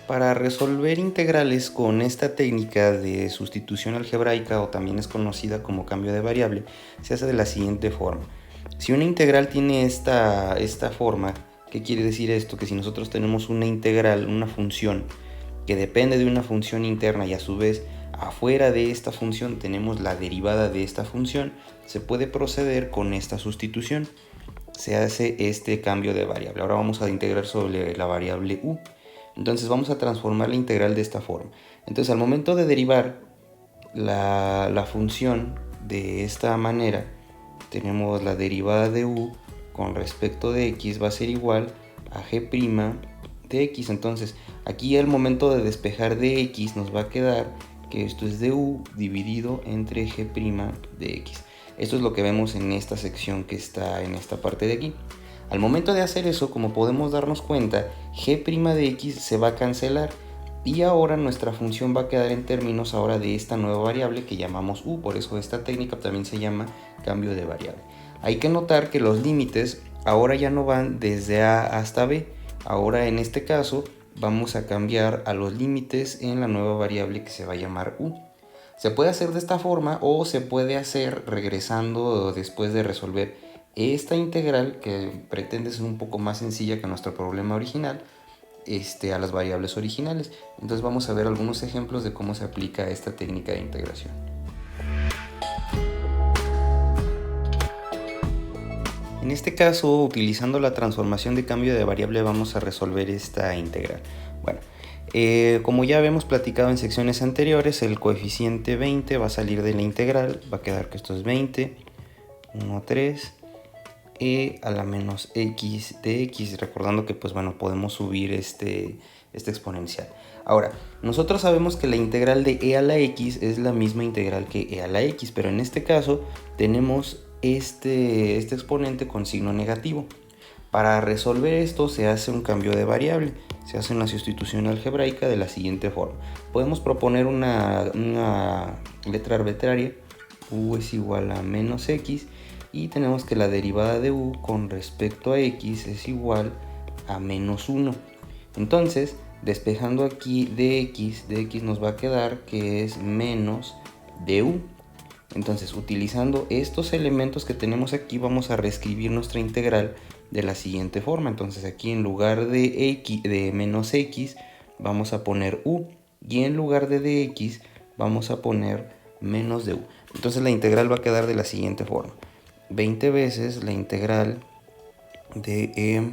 Para resolver integrales con esta técnica de sustitución algebraica, o también es conocida como cambio de variable, se hace de la siguiente forma. Si una integral tiene esta forma, ¿qué quiere decir esto? Que si nosotros tenemos una integral, una función que depende de una función interna y a su vez afuera de esta función tenemos la derivada de esta función, se puede proceder con esta sustitución. Se hace este cambio de variable. Ahora vamos a integrar sobre la variable u. Entonces vamos a transformar la integral de esta forma. Entonces al momento de derivar la función de esta manera, tenemos la derivada de u con respecto de x va a ser igual a g' de x. Entonces aquí al momento de despejar de x nos va a quedar que esto es de u dividido entre g' de x. Esto es lo que vemos en esta sección que está en esta parte de aquí. Al momento de hacer eso, como podemos darnos cuenta, g' de x se va a cancelar y ahora nuestra función va a quedar en términos ahora de esta nueva variable que llamamos u. Por eso esta técnica también se llama cambio de variable. Hay que notar que los límites ahora ya no van desde a hasta b. Ahora en este caso vamos a cambiar a los límites en la nueva variable que se va a llamar u. Se puede hacer de esta forma o se puede hacer regresando después de resolver esta integral, que pretende ser un poco más sencilla que nuestro problema original, a las variables originales. Entonces vamos a ver algunos ejemplos de cómo se aplica esta técnica de integración. En este caso, utilizando la transformación de cambio de variable, vamos a resolver esta integral. Bueno, como ya habíamos platicado en secciones anteriores, el coeficiente 20 va a salir de la integral, va a quedar que esto es 20, 1, 3, e a la menos x de x, recordando que pues bueno, podemos subir este exponencial. Ahora, nosotros sabemos que la integral de e a la x es la misma integral que e a la x, pero en este caso tenemos este exponente con signo negativo. Para resolver esto se hace un cambio de variable, se hace una sustitución algebraica de la siguiente forma. Podemos proponer una letra arbitraria, u es igual a menos x, y tenemos que la derivada de u con respecto a x es igual a menos 1. Entonces, despejando aquí de x nos va a quedar que es menos du. Entonces, utilizando estos elementos que tenemos aquí, vamos a reescribir nuestra integral de la siguiente forma. Entonces, aquí en lugar de menos x, vamos a poner u, y en lugar de dx, vamos a poner menos du. Entonces, la integral va a quedar de la siguiente forma: 20 veces la integral de e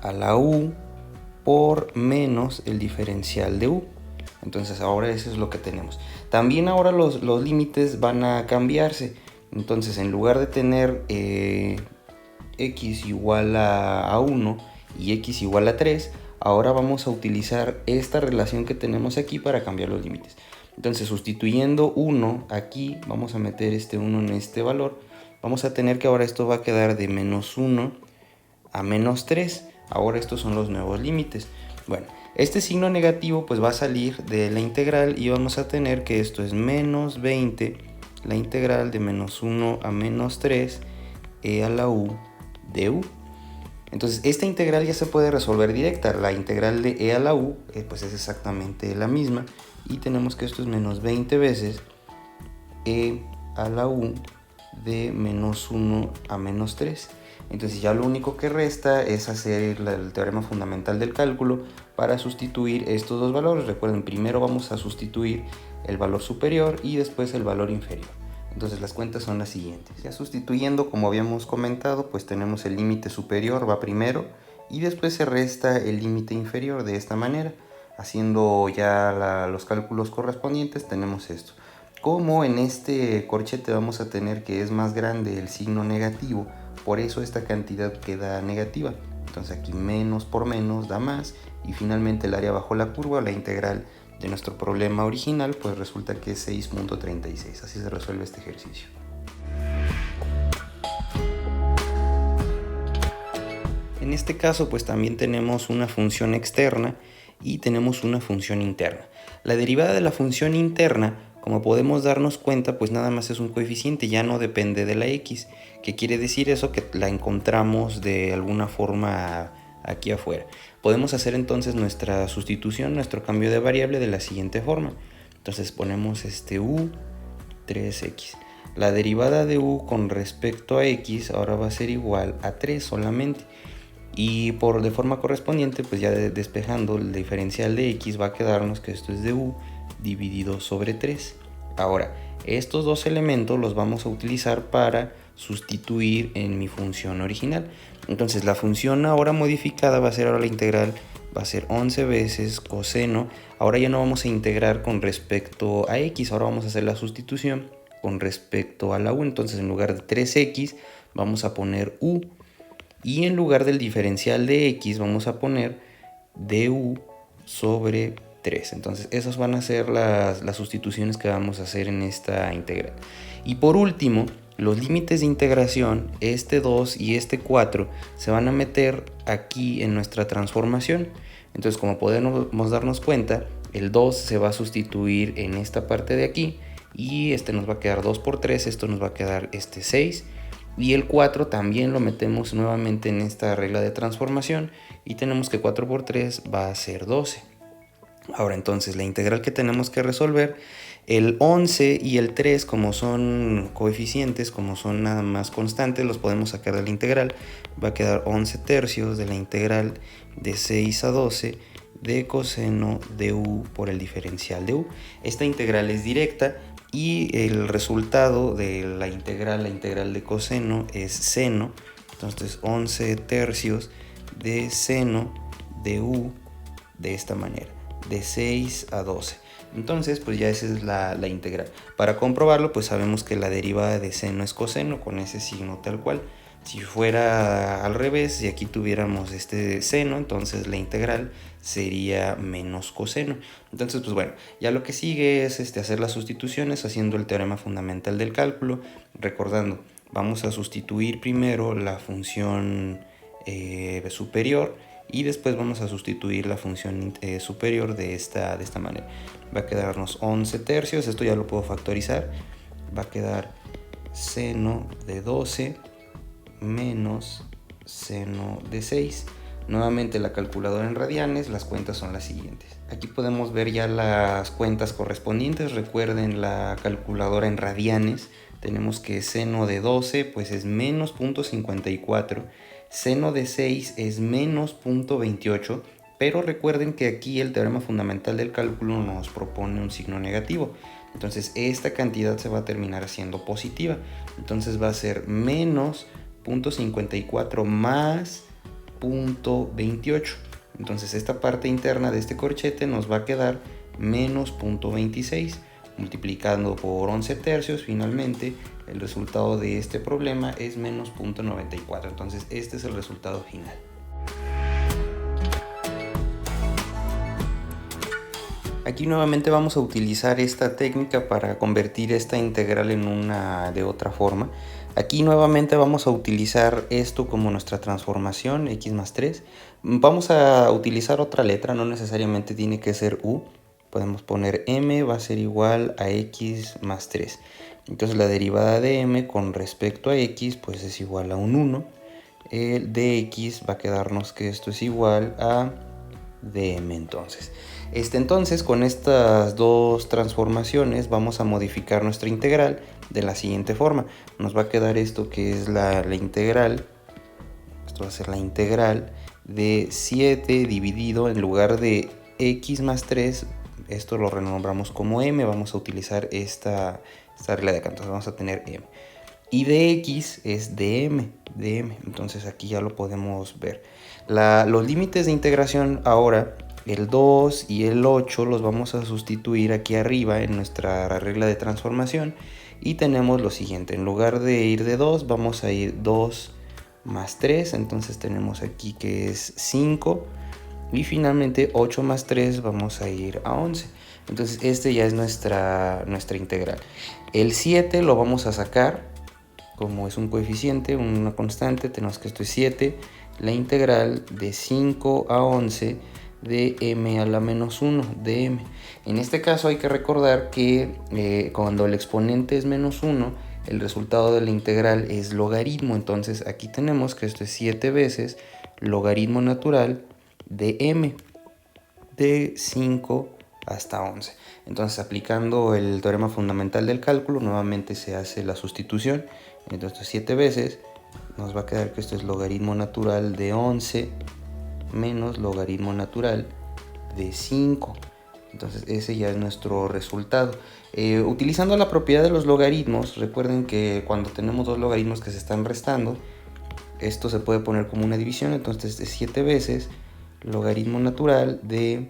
a la u por menos el diferencial de u. Entonces ahora eso es lo que tenemos. También ahora los límites van a cambiarse. Entonces en lugar de tener x igual a 1 y x igual a 3, ahora vamos a utilizar esta relación que tenemos aquí para cambiar los límites. Entonces sustituyendo 1 aquí, vamos a meter este 1 en este valor. Vamos a tener que ahora esto va a quedar de menos 1 a menos 3. Ahora estos son los nuevos límites. Bueno, este signo negativo pues va a salir de la integral y vamos a tener que esto es menos 20, la integral de menos 1 a menos 3 e a la u de u. Entonces esta integral ya se puede resolver directa. La integral de e a la u pues es exactamente la misma, y tenemos que esto es menos 20 veces e a la u de menos 1 a menos 3. Entonces ya lo único que resta es hacer el teorema fundamental del cálculo para sustituir estos dos valores. Recuerden, primero vamos a sustituir el valor superior y después el valor inferior. Entonces las cuentas son las siguientes. Ya sustituyendo, como habíamos comentado, pues tenemos el límite superior va primero y después se resta el límite inferior de esta manera. Haciendo ya los cálculos correspondientes tenemos esto. Como en este corchete vamos a tener que es más grande el signo negativo, por eso esta cantidad queda negativa. Entonces aquí menos por menos da más, y finalmente el área bajo la curva, la integral de nuestro problema original, pues resulta que es 6.36. Así se resuelve este ejercicio. En este caso pues también tenemos una función externa y tenemos una función interna. La derivada de la función interna, Como podemos darnos cuenta, pues nada más es un coeficiente, ya no depende de la x. ¿Qué quiere decir eso? Que la encontramos de alguna forma aquí afuera. Podemos hacer entonces nuestra sustitución, nuestro cambio de variable de la siguiente forma. Entonces ponemos u 3x. La derivada de u con respecto a x ahora va a ser igual a 3 solamente. Y de forma correspondiente, pues ya despejando el diferencial de x, va a quedarnos que esto es de u dividido sobre 3. Ahora, estos dos elementos los vamos a utilizar para sustituir en mi función original. Entonces la función ahora modificada va a ser ahora la integral, va a ser 11 veces coseno. Ahora ya no vamos a integrar con respecto a x, ahora vamos a hacer la sustitución con respecto a la u. Entonces en lugar de 3x vamos a poner u. Y en lugar del diferencial de x vamos a poner du sobre 3. Entonces esas van a ser las sustituciones que vamos a hacer en esta integral. Y por último, los límites de integración, este 2 y este 4, se van a meter aquí en nuestra transformación. Entonces, como podemos darnos cuenta, el 2 se va a sustituir en esta parte de aquí y este nos va a quedar 2 por 3, esto nos va a quedar 6. Y el 4 también lo metemos nuevamente en esta regla de transformación y tenemos que 4 por 3 va a ser 12. Ahora entonces la integral que tenemos que resolver, el 11 y el 3 como son coeficientes, como son nada más constantes, los podemos sacar de la integral. Va a quedar 11 tercios de la integral de 6 a 12 de coseno de u por el diferencial de u. Esta integral es directa. Y el resultado de la integral de coseno es seno. Entonces 11 tercios de seno de u de esta manera, de 6 a 12. Entonces pues ya esa es la integral. Para comprobarlo pues sabemos que la derivada de seno es coseno con ese signo tal cual. Si fuera al revés, si aquí tuviéramos este seno, entonces la integral sería menos coseno. Entonces, pues bueno, ya lo que sigue es hacer las sustituciones haciendo el teorema fundamental del cálculo. Recordando, vamos a sustituir primero la función superior y después vamos a sustituir la función superior de esta manera. Va a quedarnos 11 tercios, esto ya lo puedo factorizar. Va a quedar seno de 12 menos seno de 6. Nuevamente la calculadora en radianes, las cuentas son las siguientes. Aquí podemos ver ya las cuentas correspondientes. Recuerden la calculadora en radianes. Tenemos que seno de 12 pues es menos 0.54. Seno de 6 es menos 0.28. Pero recuerden que aquí el teorema fundamental del cálculo nos propone un signo negativo. Entonces esta cantidad se va a terminar siendo positiva. Entonces va a ser menos 0.54 más 0.28. Entonces esta parte interna de este corchete nos va a quedar menos 0.26. Multiplicando por 11 tercios, finalmente el resultado de este problema es menos 0.94. Entonces este es el resultado final. Aquí nuevamente vamos a utilizar esta técnica para convertir esta integral en una de otra forma. Aquí nuevamente vamos a utilizar esto como nuestra transformación, x más 3. Vamos a utilizar otra letra, no necesariamente tiene que ser u. Podemos poner m va a ser igual a x más 3. Entonces la derivada de m con respecto a x pues es igual a un 1. El de x va a quedarnos que esto es igual a dm entonces. Entonces con estas dos transformaciones vamos a modificar nuestra integral de la siguiente forma. Nos va a quedar esto que es la integral. Esto va a ser la integral de 7 dividido en lugar de x más 3. Esto lo renombramos como m. Vamos a utilizar esta regla de acá. Entonces vamos a tener m. Y de x es dm. Entonces aquí ya lo podemos ver. Los límites de integración ahora, el 2 y el 8 los vamos a sustituir aquí arriba en nuestra regla de transformación. Y tenemos lo siguiente. En lugar de ir de 2 vamos a ir 2 más 3. Entonces tenemos aquí que es 5. Y finalmente 8 más 3 vamos a ir a 11. Entonces este ya es nuestra integral. El 7 lo vamos a sacar. Como es un coeficiente, una constante, tenemos que esto es 7. La integral de 5 a 11 de m a la menos 1 de m. En este caso hay que recordar que cuando el exponente es menos 1, el resultado de la integral es logaritmo. Entonces aquí tenemos que esto es 7 veces logaritmo natural de m, de 5 hasta 11. Entonces, aplicando el teorema fundamental del cálculo, nuevamente se hace la sustitución. Entonces 7 veces nos va a quedar que esto es logaritmo natural de 11 menos logaritmo natural de 5. Entonces ese ya es nuestro resultado. Utilizando la propiedad de los logaritmos, recuerden que cuando tenemos dos logaritmos que se están restando, esto se puede poner como una división. Entonces es 7 veces logaritmo natural de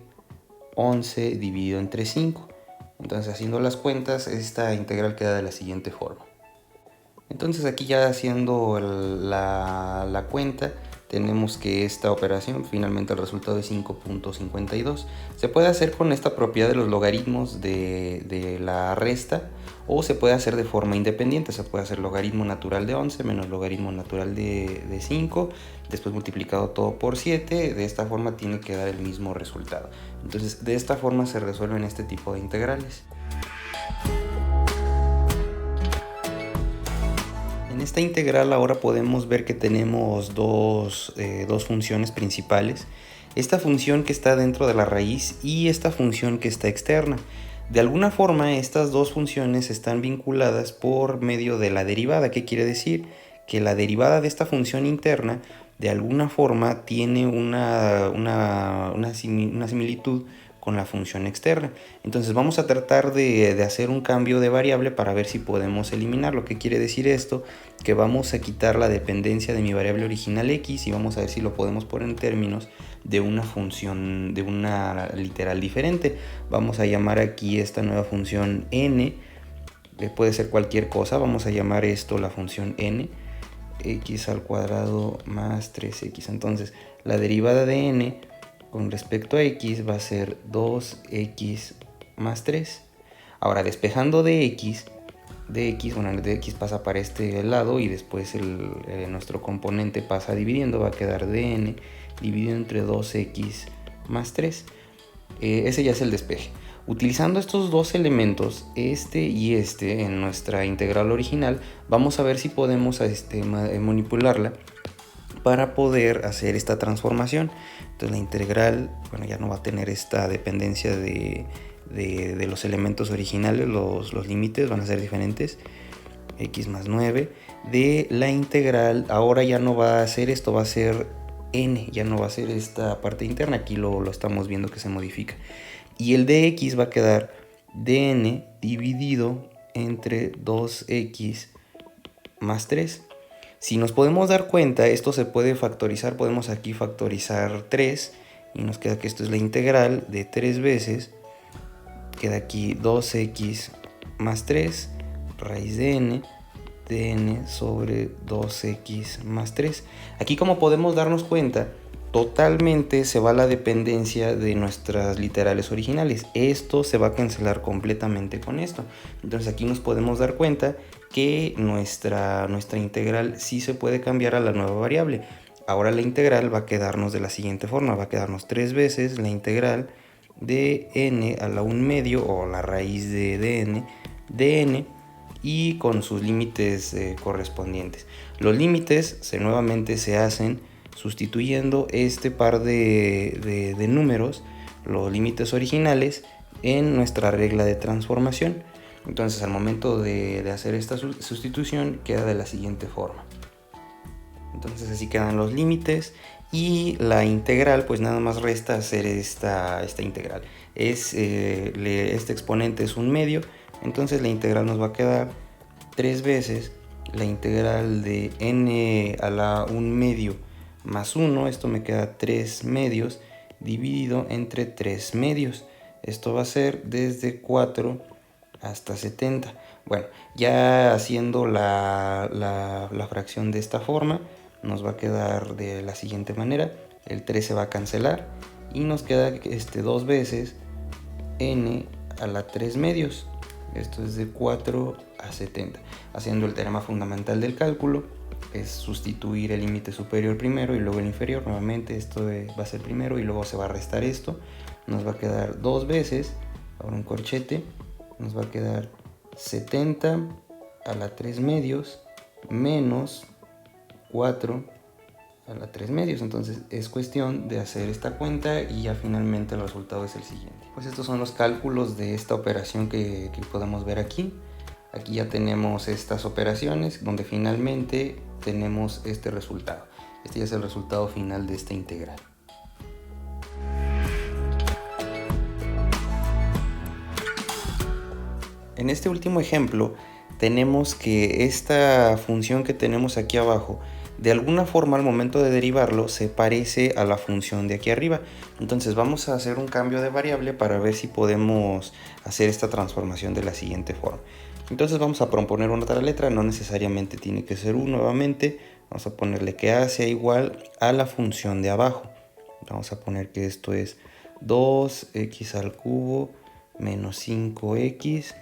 11 dividido entre 5. Entonces, haciendo las cuentas, esta integral queda de la siguiente forma. Entonces aquí ya haciendo la cuenta, tenemos que esta operación, finalmente el resultado es 5.52. Se puede hacer con esta propiedad de los logaritmos de la resta, o se puede hacer de forma independiente. Se puede hacer logaritmo natural de 11 menos logaritmo natural de 5, después multiplicado todo por 7. De esta forma tiene que dar el mismo resultado. Entonces de esta forma se resuelven este tipo de integrales. En esta integral ahora podemos ver que tenemos dos funciones principales. Esta función que está dentro de la raíz y esta función que está externa. De alguna forma estas dos funciones están vinculadas por medio de la derivada. ¿Qué quiere decir? Que la derivada de esta función interna de alguna forma tiene una similitud con la función externa. Entonces vamos a tratar de hacer un cambio de variable para ver si podemos eliminarlo. ¿Qué quiere decir esto? Que vamos a quitar la dependencia de mi variable original x y vamos a ver si lo podemos poner en términos de una función, de una literal diferente. Vamos a llamar aquí esta nueva función n, puede ser cualquier cosa. Vamos a llamar esto la función n, x al cuadrado más 3x. Entonces la derivada de n con respecto a x va a ser 2x más 3. Ahora, despejando de x, bueno, de x pasa para este lado y después nuestro componente pasa dividiendo, va a quedar dn dividido entre 2x más 3. Ese ya es el despeje. Utilizando estos dos elementos, este y este, en nuestra integral original, vamos a ver si podemos manipularla para poder hacer esta transformación. Entonces la integral, bueno, ya no va a tener esta dependencia de los elementos originales, los límites van a ser diferentes. X más 9 de la integral, ahora ya no va a ser esto, va a ser n, ya no va a ser esta parte interna, aquí lo estamos viendo que se modifica. Y el dx va a quedar dn dividido entre 2x más 3. Si nos podemos dar cuenta, esto se puede factorizar. Podemos aquí factorizar 3 y nos queda que esto es la integral de 3 veces. Queda aquí 2x más 3 raíz de n sobre 2x más 3. Aquí, como podemos darnos cuenta, totalmente se va la dependencia de nuestras literales originales. Esto se va a cancelar completamente con esto. Entonces aquí nos podemos dar cuenta que nuestra integral sí se puede cambiar a la nueva variable. Ahora la integral va a quedarnos de la siguiente forma. Va a quedarnos 3 veces la integral de n a la 1 medio, o la raíz de n, y con sus límites correspondientes. Los límites nuevamente se hacen sustituyendo este par de números, los límites originales, en nuestra regla de transformación. Entonces al momento de hacer esta sustitución queda de la siguiente forma. Entonces así quedan los límites y la integral, pues nada más resta hacer esta integral. Este exponente es un medio, entonces la integral nos va a quedar 3 veces la integral de n a la 1 medio más 1, esto me queda 3 medios dividido entre 3 medios. Esto va a ser desde 4 hasta 70. Bueno, ya haciendo la fracción de esta forma, nos va a quedar de la siguiente manera. El 3 se va a cancelar y nos queda 2 veces n a la 3 medios. Esto es de 4 a 70. Haciendo el teorema fundamental del cálculo, es sustituir el límite superior primero y luego el inferior. Nuevamente esto va a ser primero y luego se va a restar esto. Nos va a quedar 2 veces, ahora un corchete, nos va a quedar 70 a la 3 medios menos 4 a la 3 medios. Entonces es cuestión de hacer esta cuenta y ya finalmente el resultado es el siguiente. Pues estos son los cálculos de esta operación que podemos ver aquí. Aquí ya tenemos estas operaciones donde finalmente tenemos este resultado. Este ya es el resultado final de esta integral. En este último ejemplo tenemos que esta función que tenemos aquí abajo, de alguna forma al momento de derivarlo se parece a la función de aquí arriba. Entonces vamos a hacer un cambio de variable para ver si podemos hacer esta transformación de la siguiente forma. Entonces vamos a proponer una otra letra, no necesariamente tiene que ser 1 nuevamente. Vamos a ponerle que A sea igual a la función de abajo. Vamos a poner que esto es 2x al cubo menos 5x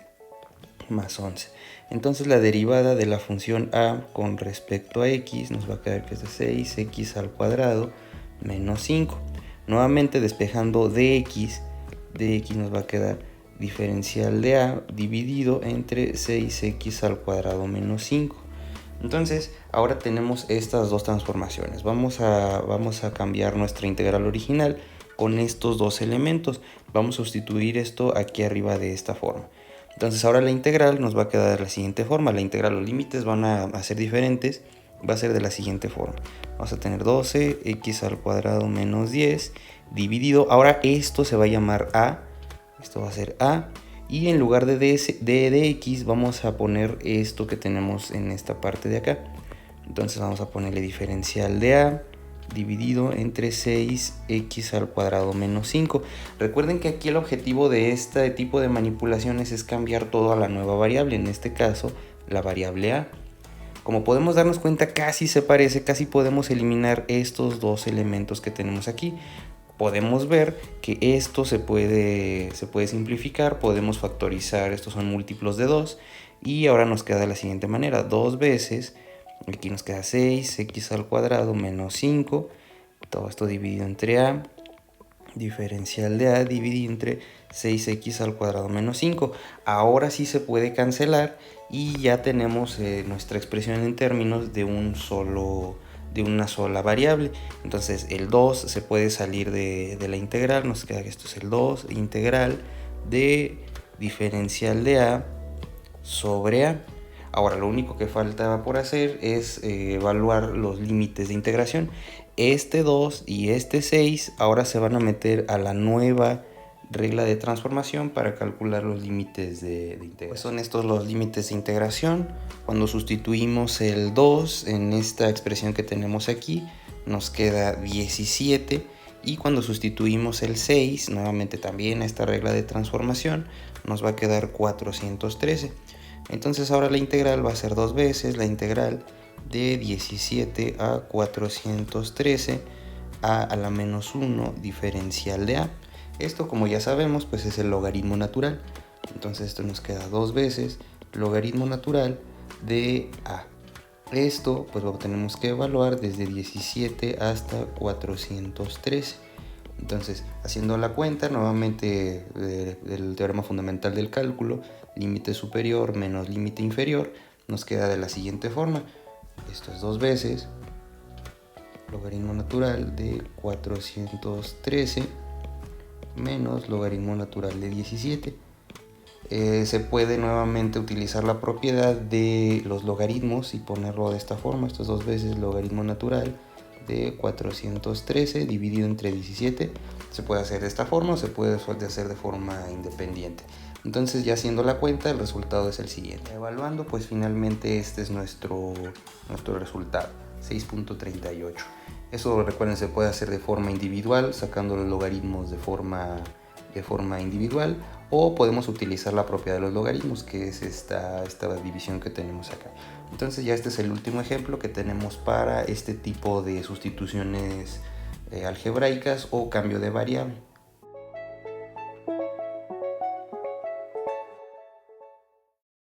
más 11. Entonces la derivada de la función a con respecto a x nos va a quedar que es de 6x al cuadrado menos 5. Nuevamente despejando de x nos va a quedar diferencial de a dividido entre 6x al cuadrado menos 5. Entonces ahora tenemos estas dos transformaciones. Vamos a cambiar nuestra integral original con estos dos elementos. Vamos a sustituir esto aquí arriba de esta forma. Entonces ahora la integral nos va a quedar de la siguiente forma. La integral, los límites van a ser diferentes. Va a ser de la siguiente forma. Vamos a tener 12x al cuadrado menos 10 dividido. Ahora esto se va a llamar a. Esto va a ser a. Y en lugar de x vamos a poner esto que tenemos en esta parte de acá. Entonces vamos a ponerle diferencial de a dividido entre 6x al cuadrado menos 5. Recuerden que aquí el objetivo de este tipo de manipulaciones es cambiar todo a la nueva variable, en este caso la variable a. Como podemos darnos cuenta, casi se parece, casi podemos eliminar estos dos elementos que tenemos aquí. Podemos ver que esto se puede simplificar, podemos factorizar, estos son múltiplos de 2 y ahora nos queda de la siguiente manera, 2 veces. Aquí nos queda 6x al cuadrado menos 5. Todo esto dividido entre a. Diferencial de a dividido entre 6x al cuadrado menos 5. Ahora sí se puede cancelar y ya tenemos nuestra expresión en términos de una sola variable. Entonces el 2 se puede salir de la integral. Nos queda que esto es el 2 integral de diferencial de a sobre a. Ahora lo único que falta por hacer es evaluar los límites de integración. Este 2 y este 6 ahora se van a meter a la nueva regla de transformación para calcular los límites de integración. Pues son estos los límites de integración. Cuando sustituimos el 2 en esta expresión que tenemos aquí, nos queda 17. Y cuando sustituimos el 6, nuevamente también a esta regla de transformación, nos va a quedar 413. Entonces ahora la integral va a ser 2 veces la integral de 17 a 413 a la menos 1 diferencial de a. Esto, como ya sabemos, pues es el logaritmo natural. Entonces esto nos queda 2 veces logaritmo natural de a. Esto pues lo tenemos que evaluar desde 17 hasta 413. Entonces, haciendo la cuenta nuevamente del teorema fundamental del cálculo, límite superior menos límite inferior, nos queda de la siguiente forma. Esto es 2 veces logaritmo natural de 413 menos logaritmo natural de 17. Se puede nuevamente utilizar la propiedad de los logaritmos y ponerlo de esta forma. Esto es 2 veces logaritmo natural de 413 dividido entre 17. Se puede hacer de esta forma o se puede hacer de forma independiente. Entonces, ya haciendo la cuenta, el resultado es el siguiente. Evaluando, pues finalmente este es nuestro resultado, 6.38. Eso, recuerden, se puede hacer de forma individual, sacando los logaritmos de forma individual, o podemos utilizar la propiedad de los logaritmos, que es esta división que tenemos acá. Entonces ya este es el último ejemplo que tenemos para este tipo de sustituciones algebraicas o cambio de variable.